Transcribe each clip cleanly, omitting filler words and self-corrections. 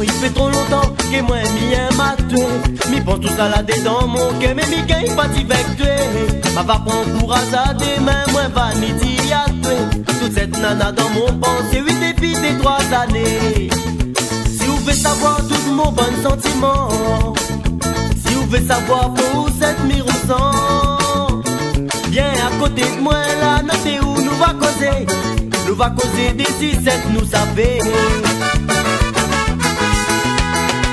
Il fait trop longtemps que moi m'y m'a tué. Mi pense tout ça là dedans mon cœur, mais mi gagne pas d'ivectué. Ma va prendre pour hasard demain, moi vanity à tuer. Toute cette nana dans mon pensée, 8 depuis des 3 années. Si vous voulez savoir tout mon bon sentiment, si vous voulez savoir pour cette mi ressent, viens à côté de moi là, notez où nous va causer. Nous va causer des 6-7, nous savons.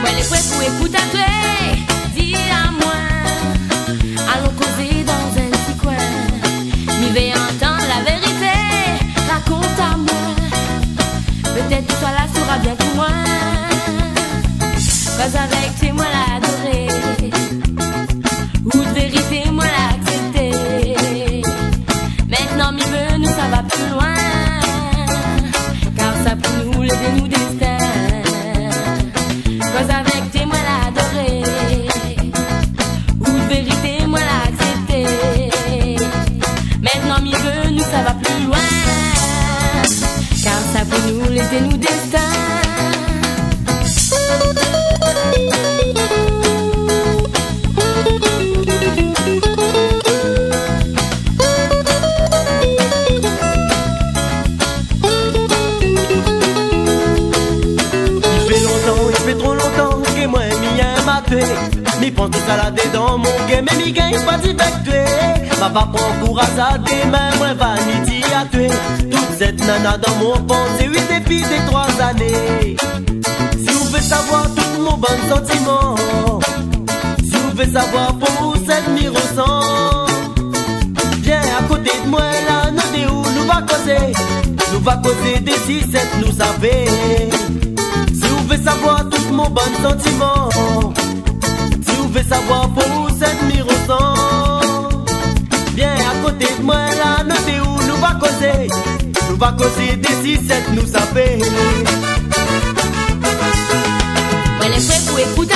Moi les prêts pour écouter à toi, dis à moi, allons causer dans un petit coin. M'y vais entendre la vérité, raconte à moi. Peut-être que toi là sera bien pour moi. Cause avec toi moi l'adoré, ou de vérité moi l'accepter. Maintenant m'y veut nous ça va plus loin, car ça pour nous lever nous destin. Cause avec tes moi l'adoré, ou de vérité moi l'accepter. Maintenant m'y veut nous ça va plus loin, car ça pour nous laisser nous destin. Mi pense tout ça là dedans mon game, mais mi gagne pas d'ivectué. Ma va prendre pour hasard demain, moi vanity à tuer. Toute cette nana dans mon pensée, 8 depuis des 3 années. Si vous voulez savoir tout mon bon sentiment, si vous voulez savoir pour cette mi ressent, viens à côté de moi là, notez où nous va causer. Nous va causer des 6-7, nous savons. Si vous voulez savoir tout mon bon sentiment, si vous voulez savoir pour cette mi ressent, viens à côté de moi là, notez où nous va causer. Nous va causer des 6-7, nous savons. Moi les prêts pour écouter